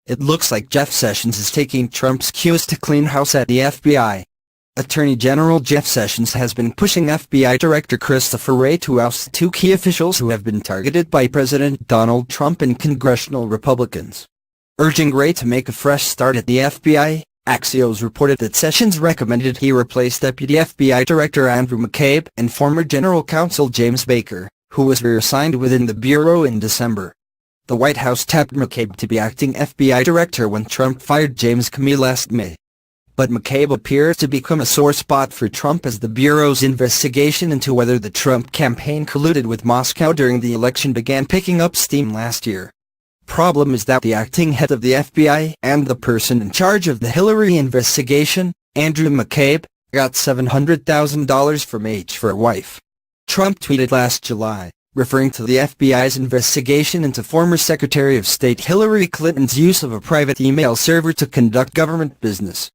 It looks like Jeff Sessions is taking Trump's cues to clean house at the FBI. Attorney General Jeff Sessions has been pushing FBI Director Christopher Wray to oust two key officials who have been targeted by President Donald Trump and congressional Republicans. Urging Wray to make a fresh start at the FBI, Axios reported that Sessions recommended he replace Deputy FBI Director Andrew McCabe and former General Counsel James Baker, who was reassigned within the Bureau in December. The White House tapped McCabe to be acting FBI Director when Trump fired James Comey last May. But McCabe appears to become a sore spot for Trump as the Bureau's investigation into whether the Trump campaign colluded with Moscow during the election began picking up steam last year. Problem is that the acting head of the FBI and the person in charge of the Hillary investigation, Andrew McCabe, got $700,000 from H for a wife. Trump tweeted last July, referring to the FBI's investigation into former Secretary of State Hillary Clinton's use of a private email server to conduct government business.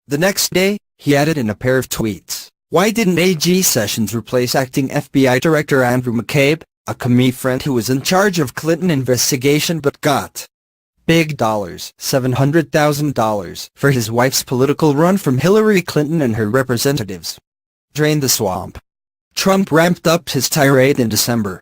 The next day, he added in a pair of tweets, "Why didn't AG Sessions replace acting FBI Director Andrew McCabe, a Comey friend who was in charge of Clinton investigation but got big dollars, $700,000, for his wife's political run from Hillary Clinton and her representatives? Drain the swamp." Trump ramped up his tirade in December.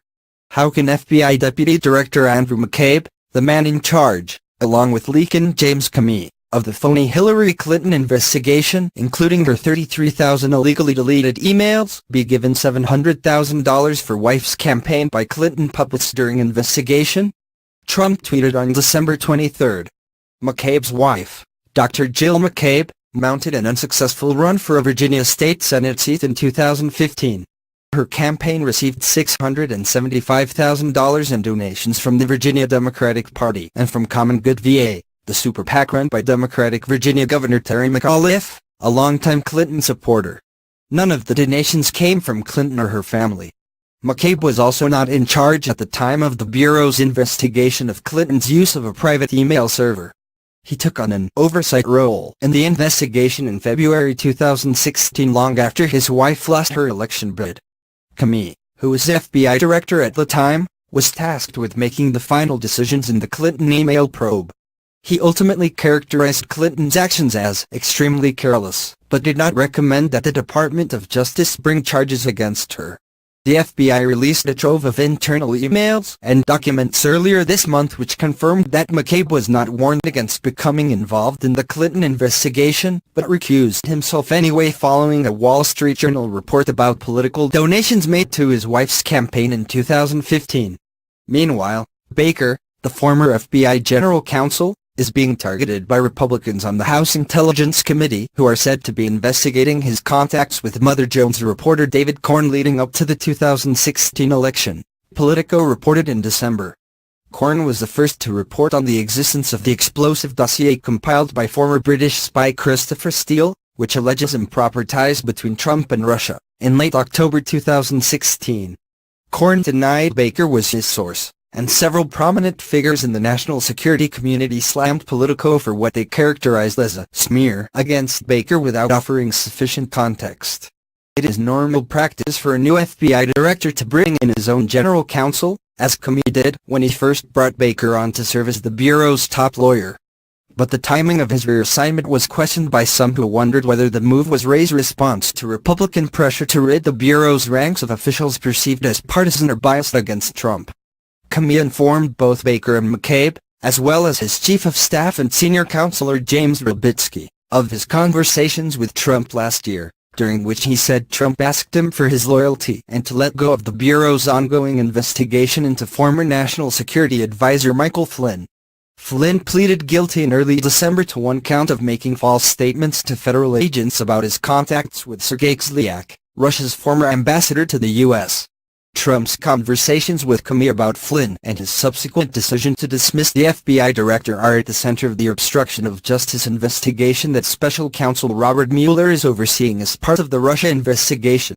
How can FBI Deputy Director Andrew McCabe, the man in charge, along with Leakin James Comey, of the phony Hillary Clinton investigation, including her 33,000 illegally deleted emails, be given $700,000 for wife's campaign by Clinton puppets during investigation? Trump tweeted on December 23. McCabe's wife, Dr. Jill McCabe, mounted an unsuccessful run for a Virginia state Senate seat in 2015. Her campaign received $675,000 in donations from the Virginia Democratic Party and from Common Good VA, the super PAC run by Democratic Virginia Governor Terry McAuliffe, a longtime Clinton supporter. None of the donations came from Clinton or her family. McCabe was also not in charge at the time of the Bureau's investigation of Clinton's use of a private email server. He took on an oversight role in the investigation in February 2016, long after his wife lost her election bid. Comey, who was FBI Director at the time, was tasked with making the final decisions in the Clinton email probe. He ultimately characterized Clinton's actions as extremely careless, but did not recommend that the Department of Justice bring charges against her. The FBI released a trove of internal emails and documents earlier this month which confirmed that McCabe was not warned against becoming involved in the Clinton investigation, but recused himself anyway following a Wall Street Journal report about political donations made to his wife's campaign in 2015. Meanwhile, Baker, the former FBI General Counsel, is being targeted by Republicans on the House Intelligence Committee who are said to be investigating his contacts with Mother Jones reporter David Corn leading up to the 2016 election, Politico reported in December. Corn was the first to report on the existence of the explosive dossier compiled by former British spy Christopher Steele, which alleges improper ties between Trump and Russia, in late October 2016. Corn denied Baker was his source, and several prominent figures in the national security community slammed Politico for what they characterized as a smear against Baker without offering sufficient context. It is normal practice for a new FBI director to bring in his own general counsel, as Comey did when he first brought Baker on to serve as the Bureau's top lawyer. But the timing of his reassignment was questioned by some who wondered whether the move was Wray's response to Republican pressure to rid the Bureau's ranks of officials perceived as partisan or biased against Trump. Comey informed both Baker and McCabe, as well as his chief of staff and senior counselor James Rubitsky, of his conversations with Trump last year, during which he said Trump asked him for his loyalty and to let go of the Bureau's ongoing investigation into former National Security Advisor Michael Flynn. Flynn pleaded guilty in early December to one count of making false statements to federal agents about his contacts with Sergei Kislyak, Russia's former ambassador to the U.S. Trump's conversations with Comey about Flynn and his subsequent decision to dismiss the FBI director are at the center of the obstruction of justice investigation that special counsel Robert Mueller is overseeing as part of the Russia investigation.